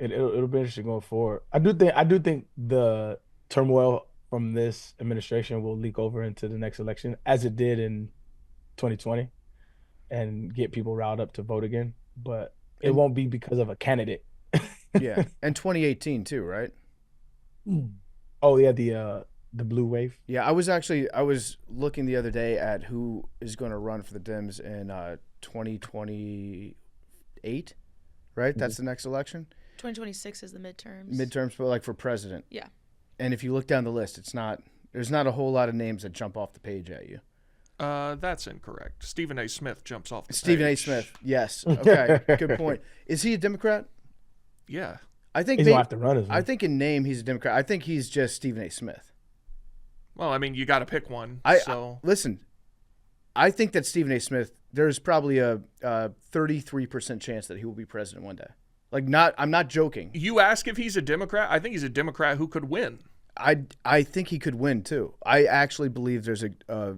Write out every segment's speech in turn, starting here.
It'll be interesting going forward. I do think the turmoil from this administration will leak over into the next election, as it did in 2020, and get people riled up to vote again. But it And won't be because of a candidate. yeah, and 2018 too, right? Mm. Oh yeah, the blue wave. Yeah, I was looking the other day at who is going to run for the Dems in 2028, right? Mhm. That's the next election. 2026 is the midterms. Midterms, but like for president. Yeah. And if you look down the list, there's not a whole lot of names that jump off the page at you. That's incorrect. Stephen A. Smith jumps off the Stephen A. page. Smith. Yes. Okay. Good point. Is he a Democrat? Yeah. I think He's gonna have to run as I well. think in name he's a Democrat. I think he's just Stephen A. Smith. Well, I mean, you got to pick one. I listen. I think that Stephen A. Smith. There's probably a 33% chance that he will be president one day. Like, not. I'm not joking. You ask if he's a Democrat. I think he's a Democrat who could win. I think he could win too. I actually believe there's a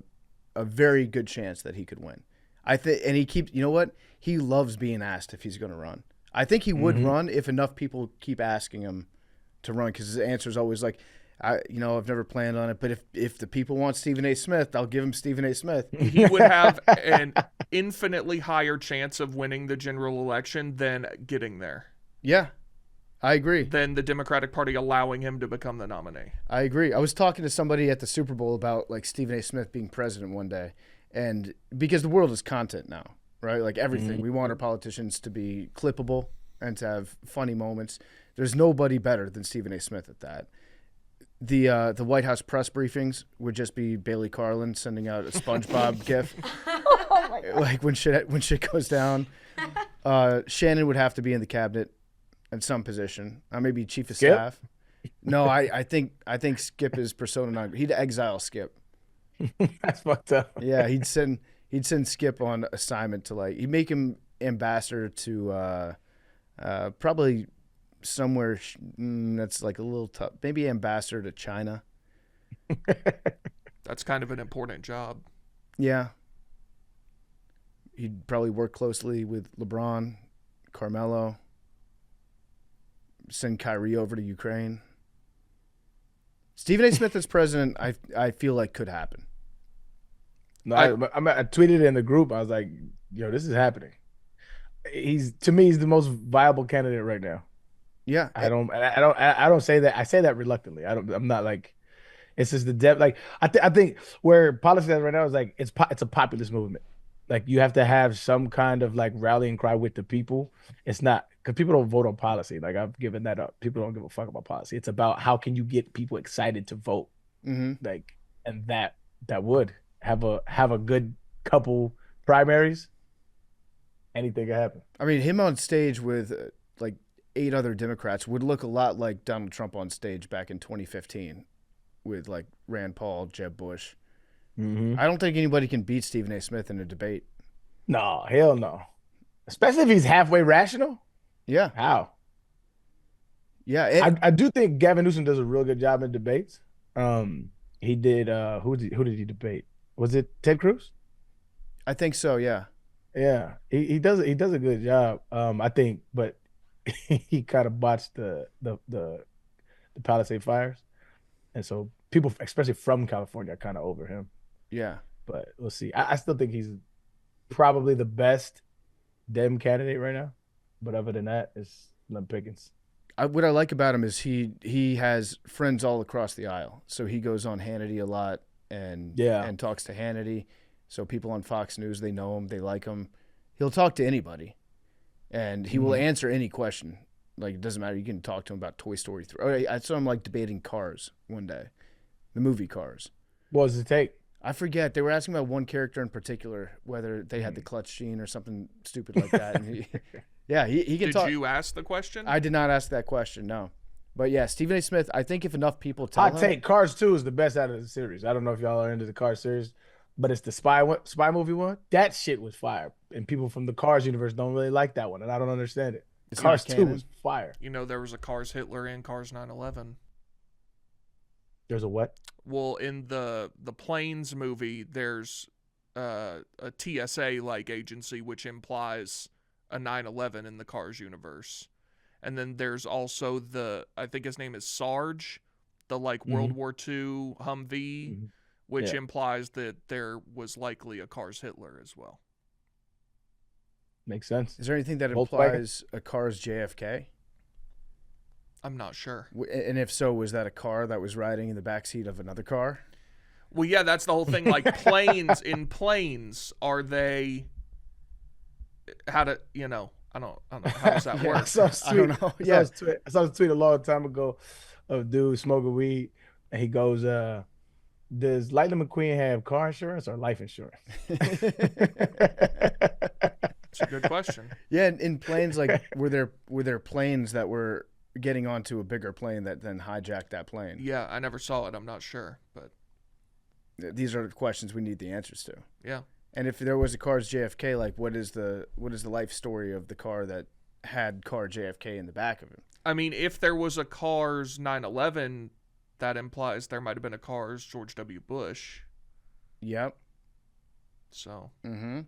very good chance that he could win. I think, and he keeps. You know what? He loves being asked if he's going to run. I think he would run if enough people keep asking him to run, because his answer is always like, I've never planned on it, but if the people want Stephen A. Smith, I'll give him Stephen A. Smith. He would have an infinitely higher chance of winning the general election than getting there, Yeah, I agree. than the Democratic Party allowing him to become the nominee. I agree. I was talking to somebody at the Super Bowl about like Stephen A. Smith being president one day, and because the world is content now, right? Like everything, we want our politicians to be clippable and to have funny moments. There's nobody better than Stephen A. Smith at that. The White House press briefings would just be Bailey Carlin sending out a SpongeBob gif, Oh my God. like when shit goes down. Shannon would have to be in the cabinet in some position, maybe chief of Skip? staff. No, I think Skip is persona non. He'd exile Skip. That's fucked up. Yeah, he'd send Skip on assignment to he'd make him ambassador to probably somewhere that's like a little tough. Maybe ambassador to China. That's kind of an important job. Yeah. He'd probably work closely with LeBron, Carmelo, send Kyrie over to Ukraine. Stephen A. Smith as president, I feel like could happen. No, I tweeted it in the group. I was like, "Yo, this is happening." To me, he's the most viable candidate right now. Yeah. I don't say that. I say that reluctantly. I'm not like, it's just the depth. Like I think where politics is right now is like it's a populist movement. Like you have to have some kind of like rallying cry with the people. It's not because people don't vote on policy. Like I've given that up. People don't give a fuck about policy. It's about how can you get people excited to vote. Mm-hmm. Like, and that would have a good couple primaries. Anything can happen. I mean, him on stage with like 8 other Democrats would look a lot like Donald Trump on stage back in 2015 with like Rand Paul, Jeb Bush. Mm-hmm. I don't think anybody can beat Stephen A. Smith in a debate. No, hell no. Especially if he's halfway rational. Yeah. How? Yeah. I do think Gavin Newsom does a real good job in debates. He did. Who did he debate? Was it Ted Cruz? I think so. Yeah. Yeah, he does a good job. I think, but he kind of botched the Palisade fires, and so people, especially from California, are kind of over him. Yeah. But we'll see. I still think he's probably the best Dem candidate right now. But other than that, it's Lim Pickens. What I like about him is he has friends all across the aisle. So he goes on Hannity a lot and talks to Hannity. So people on Fox News, they know him, they like him. He'll talk to anybody, and he will answer any question. Like, it doesn't matter. You can talk to him about Toy Story 3. Oh, I saw him like debating Cars one day, the movie Cars. What was the take? I forget. They were asking about one character in particular, whether they had the clutch gene or something stupid like that. And he can talk. Did you ask the question? I did not ask that question, no. But yeah, Stephen A. Smith, I think if enough people tell him. Hot take. Cars 2 is the best out of the series. I don't know if y'all are into the Cars series, but it's the spy movie one. That shit was fire. And people from the Cars universe don't really like that one, and I don't understand it. It's Cars not 2 canon. was fire. You know, there was a Cars Hitler and Cars 9/11. There's a what? Well, in the Planes movie, there's a TSA like agency, which implies a 9/11 in the Cars universe. And then there's also I think his name is Sarge, the like World War II Humvee, which implies that there was likely a Cars Hitler as well. Makes sense. Is there anything that implies a car's JFK? I'm not sure. And if so, was that a car that was riding in the backseat of another car? Well, yeah, that's the whole thing. Like planes, are they? How to, I don't know. How does that work? I don't know. Yeah, I saw a tweet a long time ago of a dude smoking weed, and he goes, "Does Lightning McQueen have car insurance or life insurance?" It's a good question. Yeah, in planes, like were there planes that were getting onto a bigger plane that then hijacked that plane? Yeah, I never saw it. I'm not sure, but these are questions we need the answers to. Yeah. And if there was a car's JFK, like what is the life story of the car that had car JFK in the back of it? I mean, if there was a car's 9/11, that implies there might have been a car's George W. Bush. Yep. So. Mm-hmm.